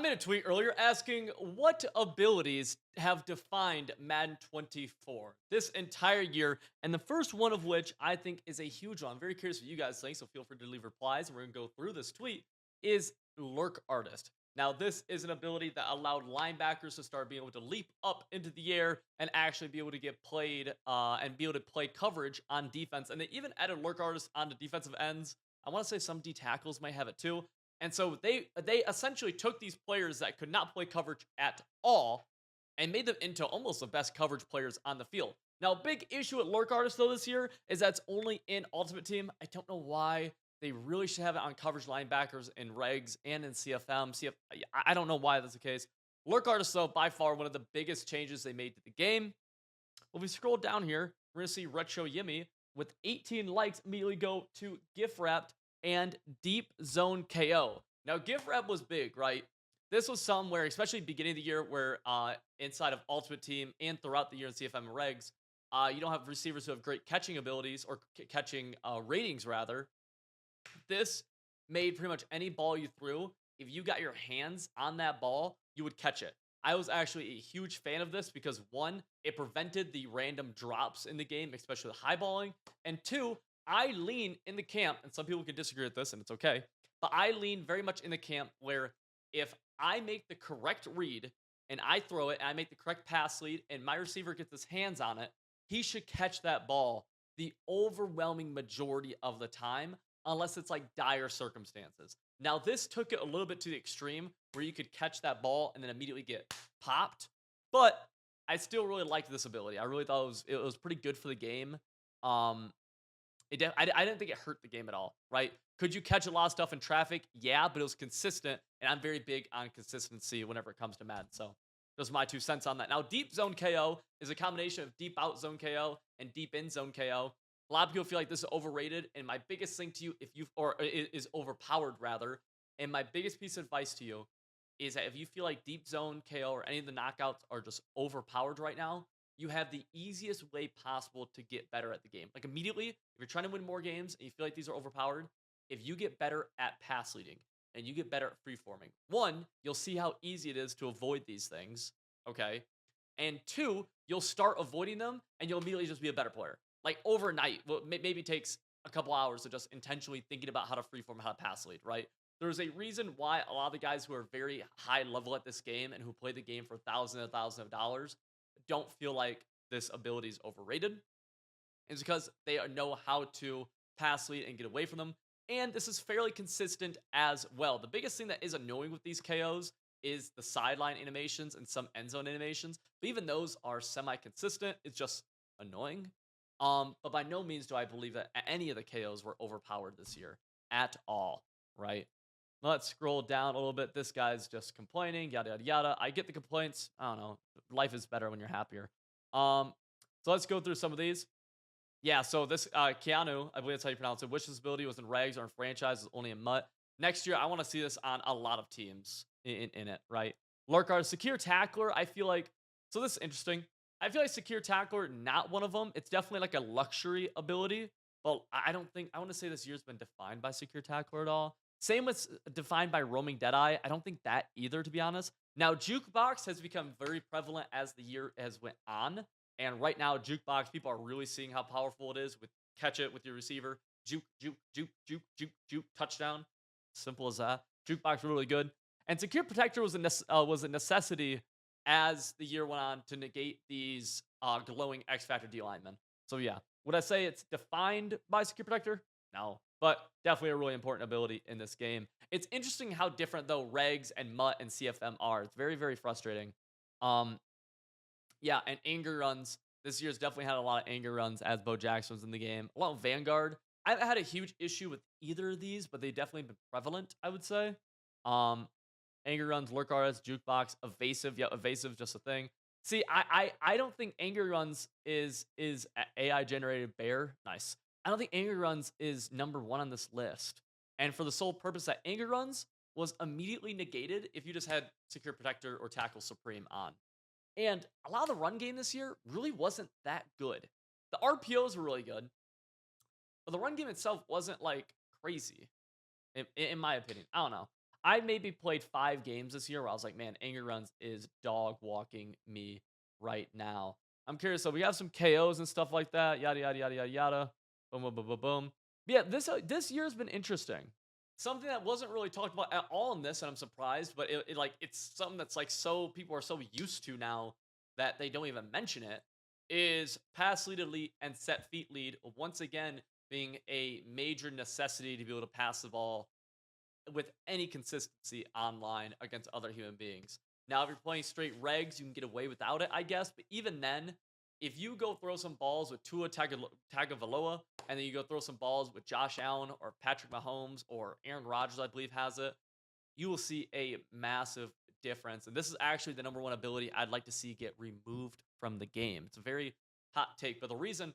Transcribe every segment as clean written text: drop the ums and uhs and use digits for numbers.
made a tweet earlier asking what abilities have defined Madden 24 this entire year, and the first one of which I think is a huge one. I'm very curious what you guys think, so feel free to leave replies, and we're gonna go through this tweet. Is Lurk Artist. Now, this is an ability that allowed linebackers to start being able to leap up into the air and actually be able to get played and be able to play coverage on defense. And they even added Lurk Artist onto defensive ends. I want to say some D tackles might have it too. And so they essentially took these players that could not play coverage at all and made them into almost the best coverage players on the field. Now, big issue with Lurk Artist though this year is that's only in Ultimate Team. I don't know why. They really should have it on coverage linebackers in regs and in CFM. I don't know why that's the case. Lurk Artist, though, by far one of the biggest changes they made to the game. When we scroll down here, we're going to see Retro Yimmy with 18 likes immediately go to Gift Wrapped and Deep Zone KO. Now, Gift Wrap was big, right? This was somewhere, especially beginning of the year, where inside of Ultimate Team and throughout the year in CFM and regs, you don't have receivers who have great catching abilities or catching ratings, rather. This made pretty much any ball you threw, if you got your hands on that ball, you would catch it. I was actually a huge fan of this because one, it prevented the random drops in the game, especially the high balling. And two, I lean in the camp, and some people can disagree with this, and it's okay. But I lean very much in the camp where if I make the correct read and I throw it and I make the correct pass lead and my receiver gets his hands on it, he should catch that ball the overwhelming majority of the time, unless it's like dire circumstances. Now, this took it a little bit to the extreme where you could catch that ball and then immediately get popped, but I still really liked this ability. I really thought it was pretty good for the game. Um, I didn't think it hurt the game at all, right? Could you catch a lot of stuff in traffic? Yeah, but it was consistent, and I'm very big on consistency whenever it comes to Madden. So those are my 2 cents on that. Now, deep zone KO is a combination of deep out zone KO and deep in zone KO. A lot of people feel like this is overrated, and my biggest thing to you, if you or is overpowered rather, and my biggest piece of advice to you is that if you feel like deep zone KO or any of the knockouts are just overpowered right now, you have the easiest way possible to get better at the game. Like immediately, if you're trying to win more games and you feel like these are overpowered, if you get better at pass leading and you get better at free forming, one, you'll see how easy it is to avoid these things. Okay. And two, you'll start avoiding them and you'll immediately just be a better player. Like overnight, well, maybe takes a couple hours of just intentionally thinking about how to freeform, how to pass lead, right? There's a reason why a lot of the guys who are very high level at this game and who play the game for thousands of dollars don't feel like this ability is overrated. It's because they know how to pass lead and get away from them. And this is fairly consistent as well. The biggest thing that is annoying with these KOs is the sideline animations and some end zone animations. But even those are semi-consistent. It's just annoying. But by no means do I believe that any of the KOs were overpowered this year at all, right? Let's scroll down a little bit. This guy's just complaining, yada yada yada. I get the complaints. I don't know. Life is better when you're happier. Um, so let's go through some of these. Yeah, so this Keanu, I believe that's how you pronounce it. Wish this ability was in regs or in franchise, is only in Mutt. Next year, I want to see this on a lot of teams in it, right? Lurkar, Secure Tackler, I feel like, so this is interesting. I feel like Secure Tackler, not one of them. It's definitely like a luxury ability, but I don't think, I want to say this year's been defined by Secure Tackler at all. Same with defined by Roaming Deadeye. I don't think that either, to be honest. Now, Jukebox has become very prevalent as the year has went on. And right now, jukebox, people are really seeing how powerful it is with catch it with your receiver. Juke, juke, juke, juke, juke, juke, touchdown. Simple as that. Jukebox really good. And Secure Protector was a necessity as the year went on to negate these glowing X Factor D linemen. So yeah, would I say it's defined by Secure Protector? No, but definitely a really important ability in this game. It's interesting how different though Regs and Mutt and CFM are. It's very, very frustrating. Um, yeah, and anger runs. This year's definitely had a lot of anger runs as Bo Jackson was in the game. A lot of Vanguard. I haven't had a huge issue with either of these, but they definitely been prevalent, I would say. Um, anger runs, lurk RS, jukebox, evasive. Yeah, evasive, just a thing. See, I don't think anger runs is AI generated bear. Nice. I don't think anger runs is number one on this list. And for the sole purpose that anger runs was immediately negated if you just had secure protector or tackle supreme on. And a lot of the run game this year really wasn't that good. The RPOs were really good, but the run game itself wasn't like crazy, in my opinion. I don't know. I maybe played 5 games this year where I was like, "Man, Angry Runs is dog walking me right now." I'm curious, so we have some KOs and stuff like that, yada, yada, yada, yada, yada. Boom, boom, boom, boom, boom. Yeah, this year's been interesting. Something that wasn't really talked about at all in this, and I'm surprised, but it's something that's, like, so people are so used to now that they don't even mention it, is pass lead elite and set feet lead once again being a major necessity to be able to pass the ball with any consistency online against other human beings. Now, if you're playing straight regs, you can get away without it, I guess. But even then, if you go throw some balls with Tua Tagovailoa, and then you go throw some balls with Josh Allen or Patrick Mahomes or Aaron Rodgers, I believe has it, you will see a massive difference. And this is actually the number one ability I'd like to see get removed from the game. It's a very hot take, but the reason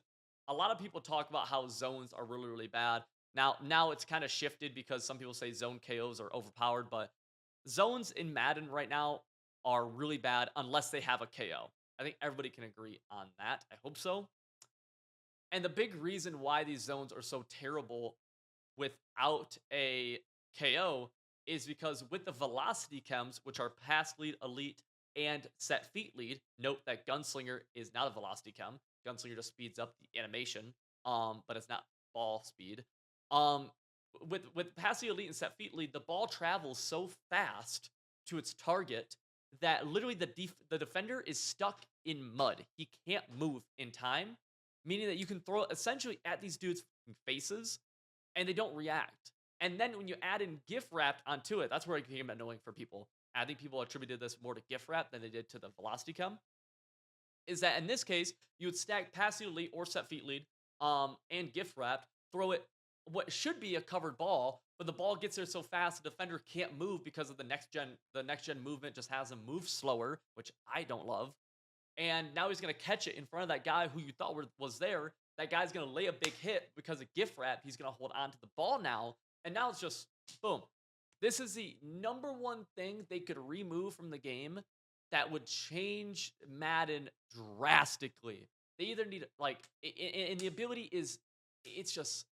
a lot of people talk about how zones are really, really bad. Now it's kind of shifted because some people say zone KOs are overpowered, but zones in Madden right now are really bad unless they have a KO. I think everybody can agree on that. I hope so. And the big reason why these zones are so terrible without a KO is because with the velocity chems, which are pass lead, elite, and set feet lead, note that Gunslinger is not a velocity chem. Gunslinger just speeds up the animation, but it's not ball speed. Um, with pass lead, elite, and set feet lead, the ball travels so fast to its target that literally the defender is stuck in mud. He can't move in time, meaning that you can throw it essentially at these dudes' faces and they don't react. And then when you add in gift wrapped onto it, that's where it became annoying for people. I think people attributed this more to gift wrap than they did to the velocity chem. Is that in this case, you would stack pass lead elite or set feet lead, and gift wrapped, throw it what should be a covered ball, but the ball gets there so fast the defender can't move because of the next gen movement just has him move slower, which I don't love. And now he's going to catch it in front of that guy who you thought was there. That guy's going to lay a big hit because of gift wrap. He's going to hold on to the ball now. And now it's just boom. This is the number one thing they could remove from the game that would change Madden drastically. They either need, like, and the ability is, it's just,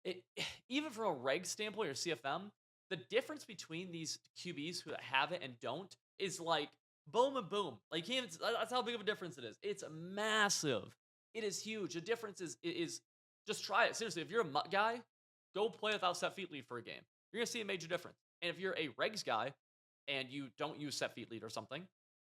it, even from a reg standpoint or CFM, the difference between these QBs who have it and don't is like boom and boom. Like that's how big of a difference it is. It's massive. It is huge. The difference is just try it. Seriously, if you're a MUT guy, go play without set feet lead for a game. You're gonna see a major difference. And if you're a regs guy and you don't use set feet lead or something,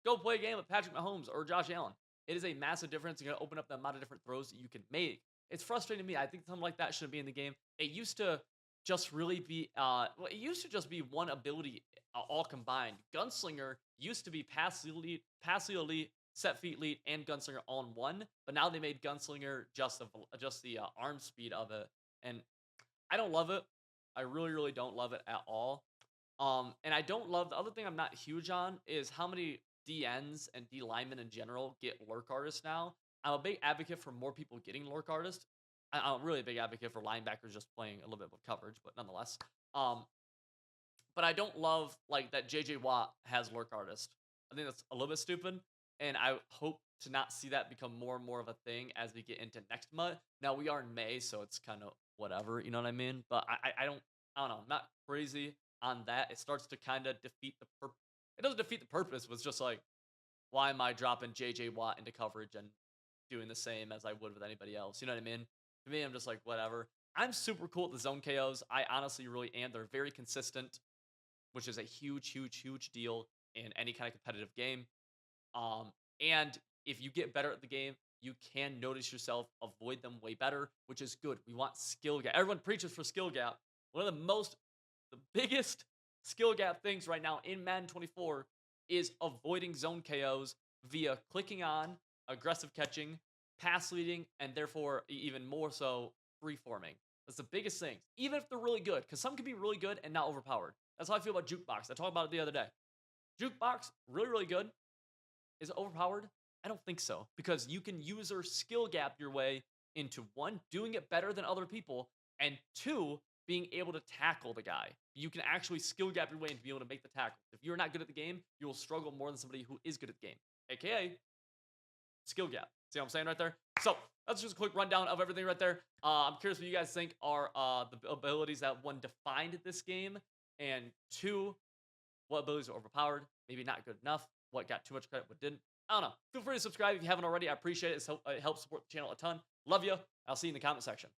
go play a game with Patrick Mahomes or Josh Allen. It is a massive difference. You're gonna open up the amount of different throws that you can make. It's frustrating to me. I think something like that shouldn't be in the game. It used to just really be well, it used to just be one ability all combined. Gunslinger used to be pass elite, set feet lead, and Gunslinger all in one, but now they made Gunslinger just the arm speed of it, and I don't love it. I really, really don't love it at all. And I don't love the other thing I'm not huge on is how many DNs and D linemen in general get lurk artists now. I'm a big advocate for more people getting lurk artists. I'm really a big advocate for linebackers just playing a little bit of coverage, but nonetheless. Um, but I don't love like that JJ Watt has lurk artist. I think that's a little bit stupid, and I hope to not see that become more and more of a thing as we get into next month. Now we are in May, so it's kind of whatever, you know what I mean? But I don't know, I'm not crazy on that. It starts to kind of defeat the purpose. It doesn't defeat the purpose, but it's just like, why am I dropping JJ Watt into coverage and doing the same as I would with anybody else? You know what I mean? To me, I'm just like, whatever. I'm super cool at the zone KOs. I honestly really am. They're very consistent, which is a huge, huge, huge deal in any kind of competitive game. And if you get better at the game, you can notice yourself avoid them way better, which is good. We want skill gap. Everyone preaches for skill gap. One of the biggest skill gap things right now in Madden 24 is avoiding zone KOs via clicking on, aggressive catching, pass leading, and therefore even more so free forming. That's the biggest thing. Even if they're really good, because some can be really good and not overpowered. That's how I feel about Jukebox. I talked about it the other day. Jukebox, really, really good. Is it overpowered? I don't think so, because you can user skill gap your way into one, doing it better than other people, and two, being able to tackle the guy. You can actually skill gap your way into being able to make the tackle. If you're not good at the game, you will struggle more than somebody who is good at the game, aka skill gap. See what I'm saying right there? So that's just a quick rundown of everything right there. I'm curious what you guys think are the abilities that one defined this game. And two, what abilities are overpowered, maybe not good enough, what got too much credit, what didn't. I don't know. Feel free to subscribe if you haven't already. I appreciate it. It helps support the channel a ton. Love you. I'll see you in the comment section.